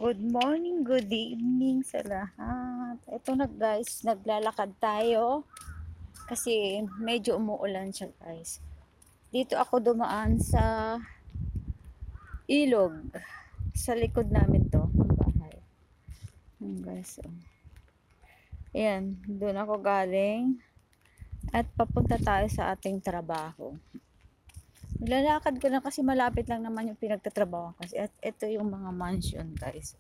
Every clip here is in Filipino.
Good morning, good evening sa lahat. Ito na guys, naglalakad tayo kasi medyo umuulan siya guys. Dito ako dumaan sa ilog. Sa likod namin to, ang bahay. Guys, oh. Ayan, doon ako galing at papunta tayo sa ating trabaho. Nilalakad ko na kasi malapit lang naman yung pinagtatrabaho kasi at ito yung mga mansion guys.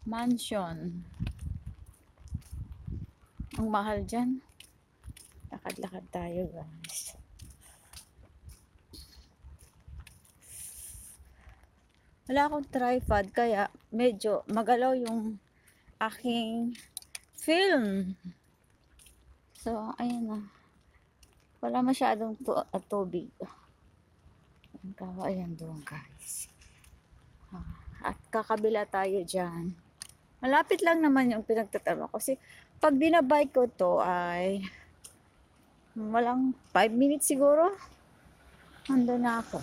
Mansion. Ang mahal dyan. Lakad-lakad tayo guys. Wala akong tripod kaya medyo magalaw yung aking film. So, ayan na. Wala masyadong tubig. Ang kawa, ayan doon guys. At kakabila tayo dyan. Malapit lang naman yung pinagtatrabaho kasi pag binabike ko to ay walang 5 minutes siguro. Ando na ako.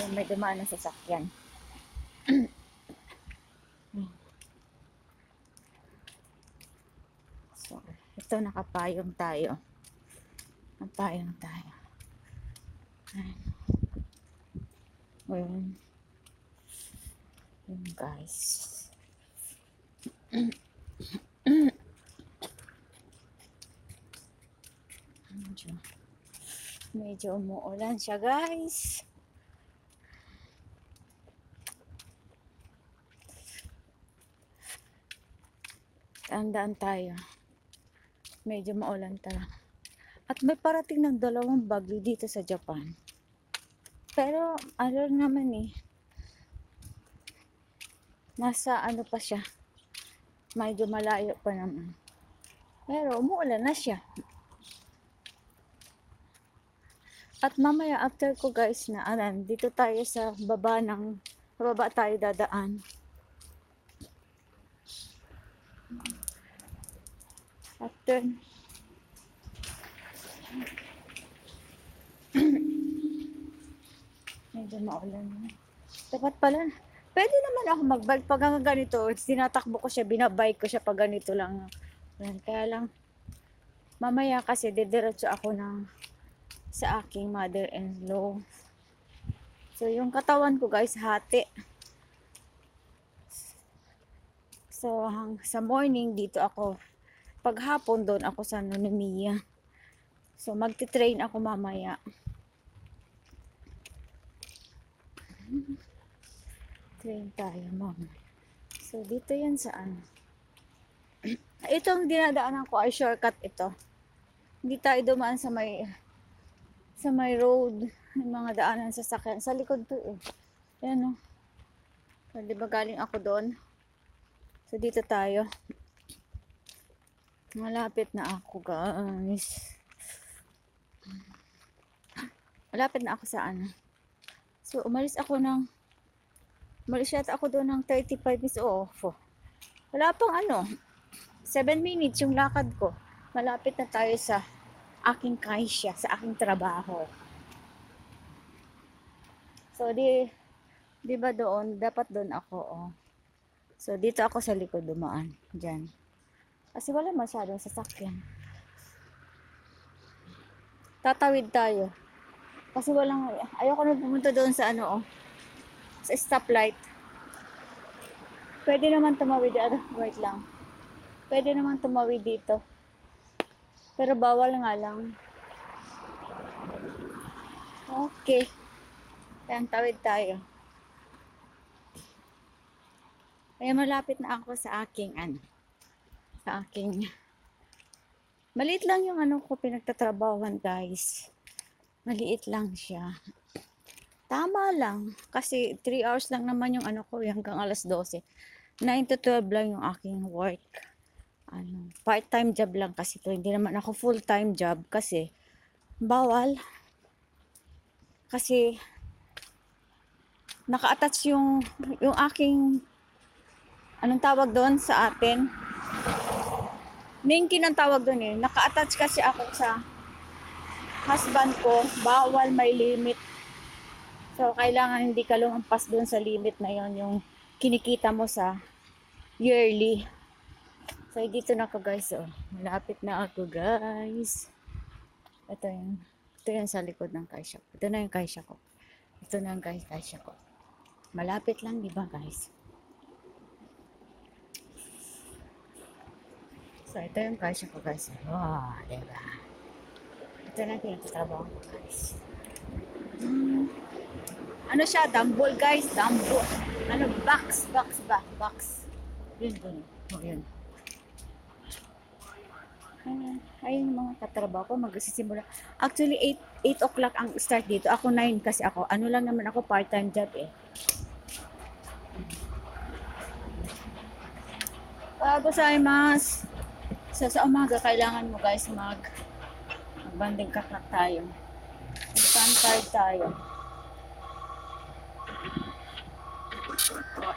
Ayan, may dumaan na sasakyan. So, ito nakapayong tayo. Napayong tayo. Ayan. Ayan guys. Medyo umuulan siya guys. Tandaan tayo. Medyo maulan talaga. At may parating ng 2 bagyo dito sa Japan. Pero ano naman eh. Nasa ano pa siya. Medyo malayo pa naman. Pero umuulan na siya. At mamaya after ko guys na dito tayo sa baba tayo dadaan. After medyo maulan na. Dapat pala, pwede naman ako mag-bike pag ganito. Tinatakbo ko siya, binabike ko siya pag ganito lang. Kaya lang, mamaya kasi didiretso ako sa aking mother-in-law. So, yung katawan ko guys, hati. So, sa morning, dito ako. Paghapon, doon ako sa Nonomiya. So, magti-train ako mamaya. Train tayo mamaya. So, dito yan sa ano. Ito ang dinadaanan ko ay shortcut ito. Hindi tayo dumaan sa may road, yung mga daanan sa sakyan. Sa likod to eh. Ayan o. So, di ba galing ako doon? So, dito tayo. Malapit na ako, guys. Malapit na ako sa ano. So, umalis yata ako doon ng 35 minutes off. Wala pang 7 minutes yung lakad ko. Malapit na tayo sa aking kaisya, sa aking trabaho. So, di ba doon? Dapat doon ako, oh. So, dito ako sa likod dumaan. Diyan. Kasi wala masyadong sasakyan. Tatawid tayo. Kasi ayoko na pumunta doon sa sa stoplight. Pwede naman tumawid, wait lang. Pwede naman tumawid dito. Pero bawal nga lang. Okay. Kaya tawid tayo. Kaya malapit na ako sa aking maliit lang yung ko pinagtatrabahuan guys. Maliit lang siya. Tama lang. Kasi 3 hours lang naman yung ko hanggang alas 12. 9 to 12 lang yung aking work. Part-time job lang kasi to. Hindi naman ako full-time job kasi bawal. Kasi naka-attach yung aking anong tawag doon sa atin? Ninkin ang tawag doon eh. Naka-attach kasi ako sa husband ko. Bawal, may limit. So, kailangan hindi ka lumampas doon sa limit na yon, yung kinikita mo sa yearly. So, dito na ako guys. Oh. Malapit na ako guys. Ito yung sa likod ng car shop. Ito na yung car shop ko. Ito na yung car shop ko. Malapit lang, di ba guys? So, ito yung car shop ko guys. Wow, di ba? Ito na yung pinagtatrabaho ko guys. Ano siya? Dumbbell guys. Dumbbell. Ano? Box. Yun. Oh, yun. Ayun mga katrabaho ko, magsisimula. Actually, 8 o'clock ang start dito. Ako 9 kasi ako. Ano lang naman ako, part-time job eh. Gozaimasu. Sa umaga, kailangan mo guys magbanding kaklak tayo. Mag-stand tayo.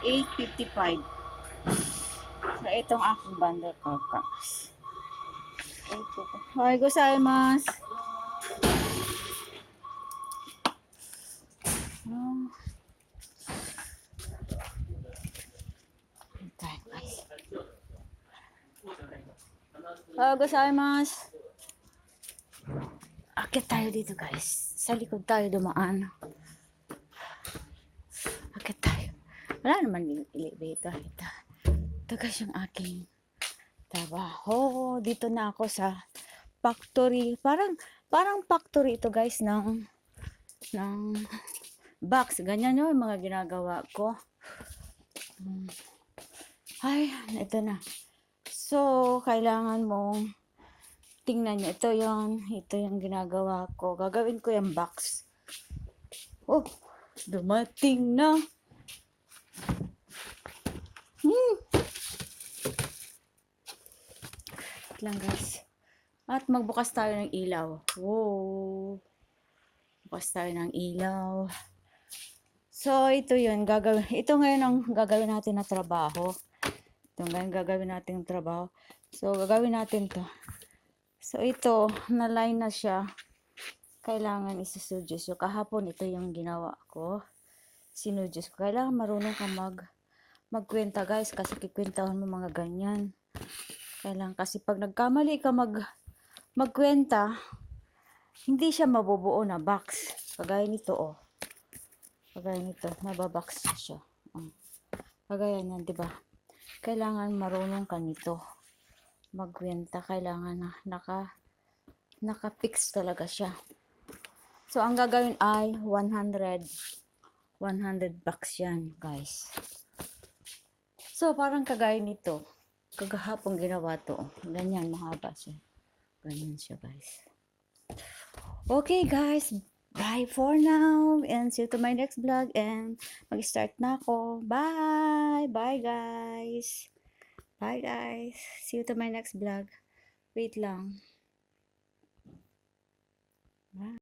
8:55. So, itong aking bundle kakas. Hi, gozaimasu. Gozaimasu. Akit tayo dito guys. Sa likod tayo dumaan. Akit tayo. Wala naman yung elevator. Ito guys yung aking trabaho. Dito na ako sa factory. Parang factory ito guys ng box. Ganyan yung mga ginagawa ko. Ay, ito na. So, kailangan mong tingnan nyo. Ito yung ginagawa ko. Gagawin ko yung box. Oh, dumating na. Lang guys. At magbukas tayo ng ilaw. Wow. Bukas tayo ng ilaw. So, ito yun. Ito ngayon ang gagawin natin na trabaho. Ito ngayon gagawin natin yung trabaho. So, gagawin natin to. So, ito, na-line na siya. Kailangan isusudyos. So, kahapon, ito yung ginawa ko. Sinudyos ko. Kailangan marunong ka magkwenta guys. Kasi kikwentahan mo mga ganyan. Kailangan kasi pag nagkamali ka magkwenta, hindi siya mabubuo na box. Kagaya nito, oh. Kagaya nito, nababox siya. Kagaya niyan, di ba? Kailangan marunong ka nito. Magkwenta, kailangan na naka-fix talaga siya. So, ang gagawin ay 100 bucks yan, guys. So, parang kagaya nito. Kagahapon ginawa to. Ganyan, mahaba siya. Ganyan siya, guys. Okay, guys. Bye for now. And see you to my next vlog. And mag-start na ako. Bye. Bye, guys. Bye, guys. See you to my next vlog. Wait lang. Bye.